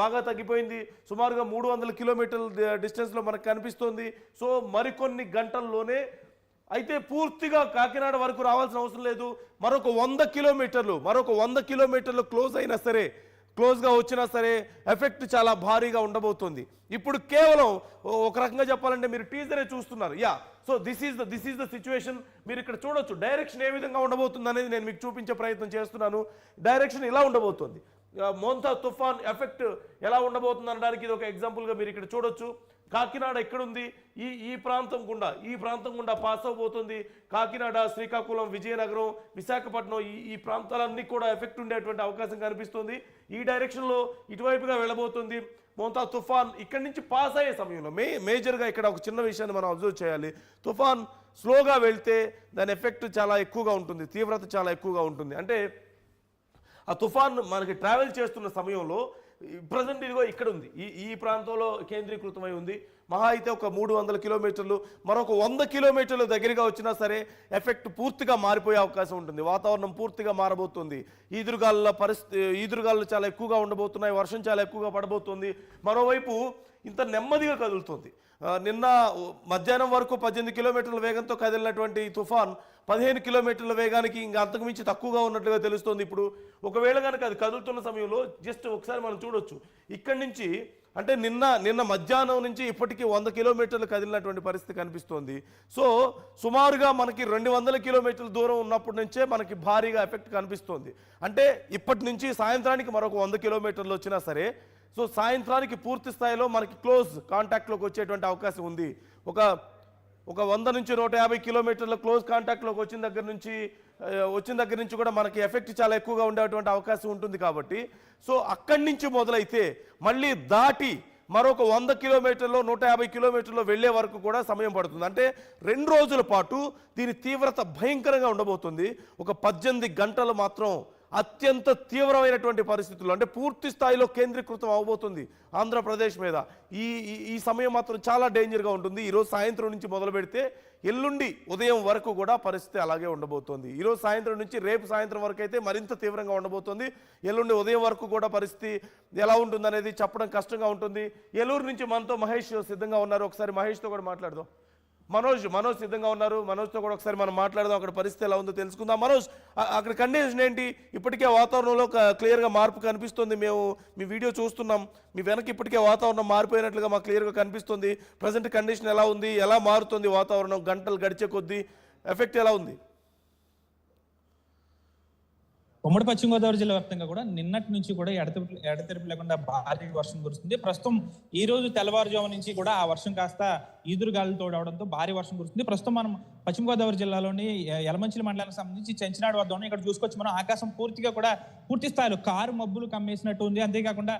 బాగా తగ్గిపోయింది, సుమారుగా 300 కిలోమీటర్ల డిస్టెన్స్లో మనకు కనిపిస్తుంది. సో మరికొన్ని గంటల్లోనే అయితే పూర్తిగా కాకినాడ వరకు రావాల్సిన అవసరం లేదు. మరొక 100 కిలోమీటర్లు క్లోజ్గా వచ్చినా సరే ఎఫెక్ట్ చాలా భారీగా ఉండబోతుంది. ఇప్పుడు కేవలం ఒక రకంగా చెప్పాలంటే మీరు టీజరే చూస్తున్నారు. So this is the situation. మీరు ఇక్కడ చూడొచ్చు డైరెక్షన్ ఏ విధంగా ఉండబోతుంది అనేది నేను మీకు చూపించే ప్రయత్నం చేస్తున్నాను. డైరెక్షన్ ఇలా ఉండబోతుంది. మోంతా తుఫాన్ ఎఫెక్ట్ ఎలా ఉండబోతుంది అనడానికి ఇది ఒక ఎగ్జాంపుల్గా మీరు ఇక్కడ చూడొచ్చు. కాకినాడ ఎక్కడుంది, ఈ ప్రాంతం గుండా పాస్ అవబోతుంది. కాకినాడ, శ్రీకాకుళం, విజయనగరం, విశాఖపట్నం ఈ ప్రాంతాలన్నీ కూడా ఎఫెక్ట్ ఉండేటువంటి అవకాశం కనిపిస్తుంది. ఈ డైరెక్షన్లో ఇటువైపుగా వెళ్ళబోతుంది. మోంతా తుఫాన్ ఇక్కడి నుంచి పాస్ అయ్యే సమయంలో మేజర్గా ఇక్కడ ఒక చిన్న విషయాన్ని మనం అబ్జర్వ్ చేయాలి. తుఫాన్ స్లోగా వెళ్తే దాని ఎఫెక్ట్ చాలా ఎక్కువగా ఉంటుంది, తీవ్రత చాలా ఎక్కువగా ఉంటుంది. అంటే ఆ తుఫాన్ మనకి ట్రావెల్ చేస్తున్న సమయంలో ప్రజెంట్ ఇదిగో ఇక్కడ ఉంది, ఈ ప్రాంతంలో కేంద్రీకృతమై ఉంది. మహా అయితే ఒక 300 కిలోమీటర్లు, మరొక 100 కిలోమీటర్లు దగ్గరగా వచ్చినా సరే ఎఫెక్ట్ పూర్తిగా మారిపోయే అవకాశం ఉంటుంది. వాతావరణం పూర్తిగా మారబోతుంది. ఈదురుగాలు చాలా ఎక్కువగా ఉండబోతున్నాయి, వర్షం చాలా ఎక్కువగా పడబోతుంది. మరోవైపు ఇంత నెమ్మదిగా కదులుతుంది. నిన్న మధ్యాహ్నం వరకు 18 కిలోమీటర్ల వేగంతో కదిలినటువంటి తుఫాన్ 15 కిలోమీటర్ల వేగానికి ఇంకా అంతకుమించి తక్కువగా ఉన్నట్లుగా తెలుస్తోంది. ఇప్పుడు ఒకవేళ కనుక అది కదులుతున్న సమయంలో జస్ట్ ఒకసారి మనం చూడొచ్చు, ఇక్కడి నుంచి అంటే నిన్న మధ్యాహ్నం నుంచి ఇప్పటికీ 100 కిలోమీటర్లు కదిలినటువంటి పరిస్థితి కనిపిస్తోంది. సో సుమారుగా మనకి 200 కిలోమీటర్ల దూరం ఉన్నప్పటి నుంచే మనకి భారీగా ఎఫెక్ట్ కనిపిస్తోంది. అంటే ఇప్పటి నుంచి సాయంత్రానికి మరొక 100 కిలోమీటర్లు వచ్చినా సరే సో సాయంత్రానికి పూర్తి స్థాయిలో మనకి క్లోజ్ కాంటాక్ట్లోకి వచ్చేటువంటి అవకాశం ఉంది. ఒక 100 నుంచి 150 కిలోమీటర్ల క్లోజ్ కాంటాక్ట్లోకి వచ్చిన దగ్గర నుంచి కూడా మనకి ఎఫెక్ట్ చాలా ఎక్కువగా ఉండేటువంటి అవకాశం ఉంటుంది. కాబట్టి సో అక్కడి నుంచి మొదలైతే మళ్ళీ దాటి మరొక 100 కిలోమీటర్లో 150 కిలోమీటర్లో వెళ్ళే వరకు కూడా సమయం పడుతుంది. అంటే 2 రోజుల పాటు దీని తీవ్రత భయంకరంగా ఉండబోతుంది. ఒక 18 గంటలు మాత్రం అత్యంత తీవ్రమైనటువంటి పరిస్థితుల్లో అంటే పూర్తి స్థాయిలో కేంద్రీకృతం అవబోతుంది ఆంధ్రప్రదేశ్ మీద. ఈ సమయం మాత్రం చాలా డేంజర్గా ఉంటుంది. ఈరోజు సాయంత్రం నుంచి మొదలు పెడితే ఎల్లుండి ఉదయం వరకు కూడా పరిస్థితి అలాగే ఉండబోతోంది. ఈరోజు సాయంత్రం నుంచి రేపు సాయంత్రం వరకు అయితే మరింత తీవ్రంగా ఉండబోతోంది. ఎల్లుండి ఉదయం వరకు కూడా పరిస్థితి ఎలా ఉంటుందనేది చెప్పడం కష్టంగా ఉంటుంది. ఏలూరు నుంచి మనతో మహేష్ సిద్ధంగా ఉన్నారు. ఒకసారి మహేష్తో కూడా మాట్లాడదాం. మనోజ్ సిద్ధంగా ఉన్నారు. మనోజ్తో కూడా ఒకసారి మనం మాట్లాడదాం, అక్కడ పరిస్థితి ఎలా ఉందో తెలుసుకుందాం. మనోజ్, అక్కడ కండిషన్ ఏంటి? ఇప్పటికే వాతావరణంలో క్లియర్గా మార్పు కనిపిస్తుంది. మేము మీ వీడియో చూస్తున్నాం, మీ వెనక ఇప్పటికే వాతావరణం మారిపోయినట్లుగా మాకు క్లియర్గా కనిపిస్తుంది. ప్రజెంట్ కండిషన్ ఎలా ఉంది, ఎలా మారుతుంది వాతావరణం గంటలు గడిచే కొద్దీ, ఎఫెక్ట్ ఎలా ఉంది? ఉమ్మడి పశ్చిమ గోదావరి జిల్లా వ్యాప్తంగా కూడా నిన్నటి నుంచి కూడా ఎడతెరిపి లేకుండా భారీ వర్షం కురుస్తుంది. ప్రస్తుతం ఈ రోజు తెల్లవారుజాము నుంచి కూడా ఆ వర్షం కాస్త ఈదురుగాలులతో అవడంతో భారీ వర్షం కురుస్తుంది. ప్రస్తుతం మనం పశ్చిమ గోదావరి జిల్లాలోని యలమంచిలి మండలానికి సంబంధించి చెంచినాడు వద్ద ఇక్కడ చూసుకోవచ్చు. మనం ఆకాశం పూర్తి స్థాయిలో కారు మబ్బులు కమ్మేసినట్టు ఉంది. అంతేకాకుండా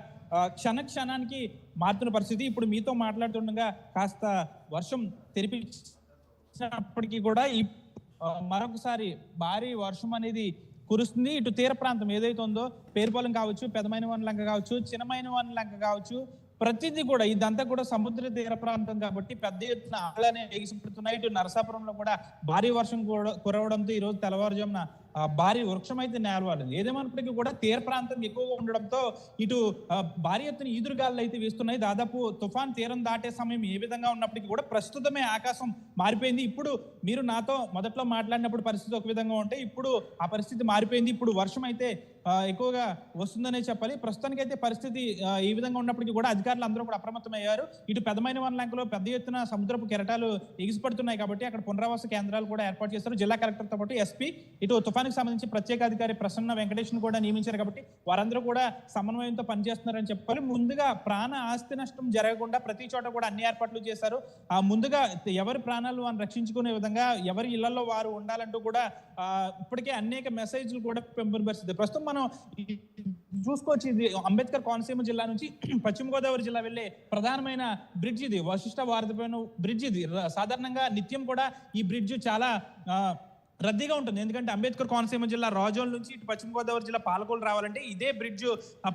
క్షణానికి మారుతున్న పరిస్థితి. ఇప్పుడు మీతో మాట్లాడుతుండగా కాస్త వర్షం తెరిపించినప్పటికీ కూడా మరొకసారి భారీ వర్షం అనేది కురుస్తుంది. ఇటు తీర ప్రాంతం ఏదైతే ఉందో పేరుపాలెం కావచ్చు, పెదమైన లంక కావచ్చు, చిన్నమైన లంక కావచ్చు, ప్రతిదీ కూడా ఇదంతా కూడా సముద్ర తీర ప్రాంతం కాబట్టి పెద్ద ఎత్తున అలనే ఎగిసిపడుతున్నాయి. ఇటు నరసాపురంలో కూడా భారీ వర్షం కురవడంతో ఈ రోజు తెల్లవారుజామున భారీ వృక్షం అయితే నేలవాలింది. ఏదేమైనప్పటికీ కూడా తీర ప్రాంతం ఎక్కువగా ఉండడంతో ఇటు భారీ ఎత్తున ఈదురుగాలు అయితే వీస్తున్నాయి. దాదాపు తుఫాన్ తీరం దాటే సమయం ఏ విధంగా ఉన్నప్పటికీ కూడా ప్రస్తుతమే ఆకాశం మారిపోయింది. ఇప్పుడు మీరు నాతో మొదట్లో మాట్లాడినప్పుడు పరిస్థితి ఒక విధంగా ఉంటే ఇప్పుడు ఆ పరిస్థితి మారిపోయింది. ఇప్పుడు వర్షం అయితే ఎక్కువగా వస్తుందనే చెప్పాలి. ప్రస్తుతానికి అయితే పరిస్థితి ఈ విధంగా ఉన్నప్పటికీ కూడా అధికారులు అందరూ కూడా అప్రమత్తమయ్యారు. ఇటు పెదమైన లంకలో పెద్ద ఎత్తున సముద్రపు కెరటాలు ఎగిసిపడుతున్నాయి కాబట్టి అక్కడ పునరావాస కేంద్రాలు కూడా ఏర్పాటు చేశారు. జిల్లా కలెక్టర్తో పాటు ఎస్పీ, ఇటు తుఫానికి సంబంధించి ప్రత్యేక అధికారి ప్రసన్న వెంకటేష్ను కూడా నియమించారు కాబట్టి వారందరూ కూడా సమన్వయంతో పనిచేస్తున్నారని చెప్పాలి. ముందుగా ప్రాణ ఆస్తి నష్టం జరగకుండా ప్రతి చోట కూడా అన్ని ఏర్పాట్లు చేశారు. ముందుగా ఎవరి ప్రాణాలు వారిని రక్షించుకునే విధంగా ఎవరి ఇళ్లలో వారు ఉండాలంటూ కూడా ఇప్పటికే అనేక మెసేజ్లు కూడా పెంపొందింది. ప్రస్తుతం మనం చూసుకోవచ్చు, ఇది అంబేద్కర్ కోనసీమ జిల్లా నుంచి పశ్చిమ గోదావరి జిల్లా వెళ్లే ప్రధానమైన బ్రిడ్జ్ ఇది, వశిష్ట వారధిపైన బ్రిడ్జ్ ఇది. సాధారణంగా నిత్యం కూడా ఈ బ్రిడ్జ్ చాలా రద్దీగా ఉంటుంది. ఎందుకంటే అంబేద్కర్ కోనసీమ జిల్లా రాజోల్ నుంచి ఇటు పశ్చిమ గోదావరి జిల్లా పాలకొల్లు రావాలంటే ఇదే బ్రిడ్జ్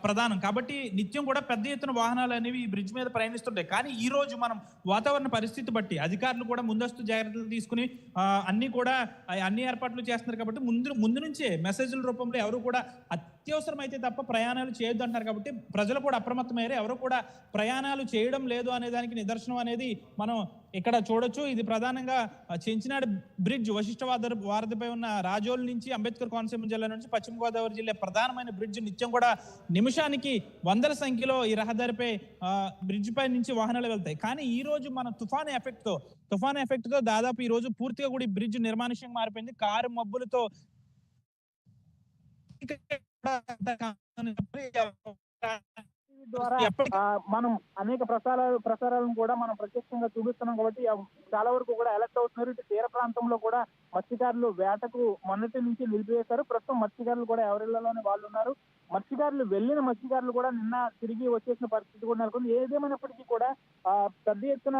ప్రధానం కాబట్టి నిత్యం కూడా పెద్ద ఎత్తున వాహనాలు అనేవి ఈ బ్రిడ్జ్ మీద ప్రయాణిస్తుంటాయి. కానీ ఈ రోజు మనం వాతావరణ పరిస్థితి బట్టి అధికారులు కూడా ముందస్తు జాగ్రత్తలు తీసుకుని అన్ని ఏర్పాట్లు చేస్తున్నారు కాబట్టి ముందు నుంచే మెసేజ్ల రూపంలో ఎవరు కూడా అత్యవసరం అయితే తప్ప ప్రయాణాలు చేయొద్దు అంటున్నారు. కాబట్టి ప్రజలు కూడా అప్రమత్తమయ్యారు. ఎవరు కూడా ప్రయాణాలు చేయడం లేదు అనే దానికి నిదర్శనం అనేది మనం ఇక్కడ చూడొచ్చు. ఇది ప్రధానంగా చెంచినాడు బ్రిడ్జ్ వశిష్ఠ వారధిపై ఉన్న రాజోల్ నుంచి అంబేద్కర్ కోనసీమ జిల్లా నుంచి పశ్చిమ గోదావరి జిల్లా ప్రధానమైన బ్రిడ్జ్. నిత్యం కూడా నిమిషానికి వందల సంఖ్యలో ఈ రహదారిపై బ్రిడ్జ్ పై నుంచి వాహనాలు వెళ్తాయి. కానీ ఈ రోజు మన తుఫాన్ ఎఫెక్ట్ తో దాదాపు ఈ రోజు పూర్తిగా కూడా ఈ బ్రిడ్జ్ నిర్మానుష్యంగా మారిపోయింది. కారు మబ్బులతో ద్వారా మనం అనేక ప్రసారాలను కూడా మనం ప్రత్యక్షంగా చూపిస్తున్నాం కాబట్టి చాలా వరకు కూడా అలర్ట్ అవుతున్నారు. ఇటు తీర ప్రాంతంలో కూడా మత్స్యకారులు వేటకు మొన్నటి నుంచి నిలిపివేశారు. ప్రస్తుతం మత్స్యకారులు కూడా ఎవరిళ్లలోనే వాళ్ళు ఉన్నారు. వెళ్ళిన మత్స్యకారులు కూడా నిన్న తిరిగి వచ్చేసిన పరిస్థితి కూడా నెలకొంది. ఏదేమైనప్పటికీ కూడా పెద్ద ఎత్తున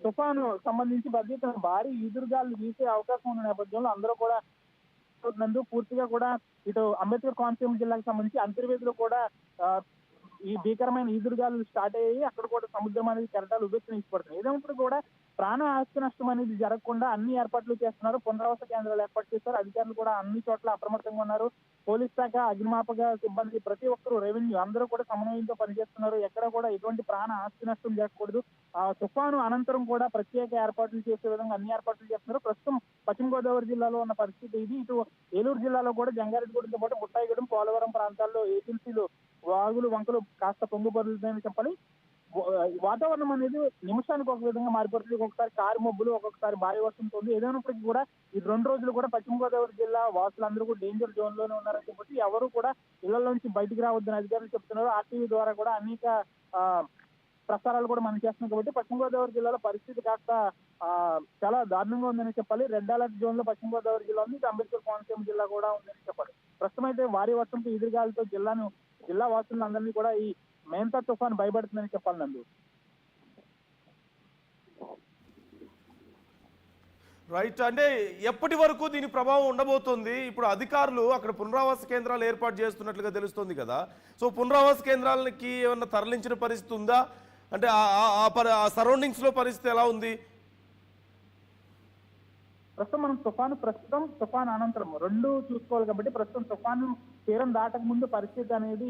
తుఫాను సంబంధించి పెద్ద ఎత్తున భారీ ఈదురుగాలు వీసే అవకాశం ఉన్న నేపథ్యంలో అందరూ కూడా పూర్తిగా కూడా ఇటు అంబేద్కర్ కోనసీమ జిల్లాకు సంబంధించి అంతర్వేదిలో కూడా ఈ భీకరమైన ఈదురుగాలు స్టార్ట్ అయ్యాయి. అక్కడ కూడా సముద్రం అనేది కెరటాలు ఉబెత్తున ఇచ్చిపడుతున్నాయి. ఏదేమైనప్పుడు కూడా ప్రాణ ఆస్తి నష్టం అనేది జరగకుండా అన్ని ఏర్పాట్లు చేస్తున్నారు. పునరావాస కేంద్రాలు ఏర్పాటు చేస్తారు. అధికారులు కూడా అన్ని చోట్ల అప్రమత్తంగా ఉన్నారు. పోలీస్ శాఖ, అగ్నిమాపక సిబ్బంది, ప్రతి ఒక్కరు, రెవెన్యూ అందరూ కూడా సమన్వయంతో పనిచేస్తున్నారు. ఎక్కడ కూడా ఎటువంటి ప్రాణ ఆస్తి నష్టం జరగకూడదు. తుఫాను అనంతరం కూడా ప్రత్యేక ఏర్పాట్లు చేసే విధంగా అన్ని ఏర్పాట్లు చేస్తున్నారు. ప్రస్తుతం పశ్చిమ గోదావరి జిల్లాలో ఉన్న పరిస్థితి ఇది. ఇటు ఏలూరు జిల్లాలో కూడా జంగారెడ్డిగూడెంతో పాటు బుట్టాయిగూడెం, పోలవరం ప్రాంతాల్లో ఏజెన్సీలు వాగులు వంకలు కాస్త పొంగుపరులుతాయని చెప్పాలి. వాతావరణం అనేది నిమిషానికి ఒక విధంగా మారిపోతుంది. ఒక్కొక్కసారి కారు మబ్బులు, ఒక్కొక్కసారి భారీ వర్షం ఉంది. ఏదైనప్పటికీ కూడా ఈ 2 రోజులు కూడా పశ్చిమ గోదావరి జిల్లా వాసులందరూ కూడా డేంజర్ జోన్ లోనే ఉన్నారని చెప్పి ఎవరు కూడా ఇళ్లలోంచి బయటికి రావద్దని అధికారులు చెప్తున్నారు. ఆర్టీవీ ద్వారా కూడా అనేక ప్రసారాలు కూడా మనం చేస్తున్నాం. కాబట్టి పశ్చిమ గోదావరి జిల్లాలో పరిస్థితి కాస్త చాలా దారుణంగా ఉందని చెప్పాలి. రెడ్ అలర్ట్ జోన్ లో పశ్చిమ గోదావరి జిల్లా ఉంది. అంబేద్కర్ కోనసీమ జిల్లా కూడా ఉందని చెప్పాలి. ప్రస్తుతం అయితే భారీ వర్షంతో ఎదురుగాలతో జిల్లా వాసులందరినీ కూడా ఈ మేంతా తుఫాన్ భయపడుతుందని చెప్పాలి. నందు రైట్, అంటే ఎప్పటి వరకు దీని ప్రభావం ఉండబోతుంది? ఇప్పుడు అధికారులు అక్కడ పునరావాస కేంద్రాలు ఏర్పాటు చేస్తున్నట్లుగా తెలుస్తుంది కదా. సో పునరావాస కేంద్రాలకి ఏమన్నా తరలించిన పరిస్థితి ఉందా? అంటే ఆ సరౌండింగ్స్ లో పరిస్థితి ఎలా ఉంది? ప్రస్తుతం మనం తుఫాన్ అనంతరం రెండు చూసుకోవాలి. కాబట్టి ప్రస్తుతం తుఫాను తీరం దాటక ముందు పరిస్థితి అనేది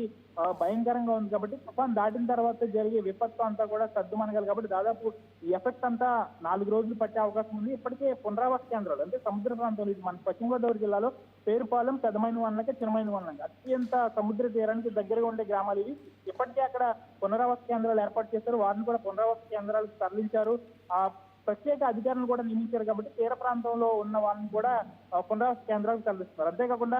భయంకరంగా ఉంది. కాబట్టి తుఫాన్ దాటిన తర్వాత జరిగే విపత్తు అంతా కూడా సద్దుమనగాలి. కాబట్టి దాదాపు ఈ ఎఫెక్ట్ అంతా 4 రోజులు పట్టే అవకాశం ఉంది. ఇప్పటికే పునరావాస కేంద్రాలు అంటే సముద్ర ప్రాంతంలో, ఇది మన పశ్చిమ గోదావరి జిల్లాలో పేరుపాలెం, పెదమైన వనలకి, చిన్నమైన వనలకి అత్యంత సముద్ర తీరానికి దగ్గరగా ఉండే గ్రామాలు ఇవి. ఇప్పటికే అక్కడ పునరావాస కేంద్రాలు ఏర్పాటు చేశారు. వారిని కూడా పునరావాస కేంద్రాలకు తరలించారు. ప్రత్యేక అధికారులను కూడా నియమించారు. కాబట్టి తీర ప్రాంతంలో ఉన్న వాళ్ళని కూడా పునరావాస కేంద్రాలకు తరలిస్తున్నారు. అంతేకాకుండా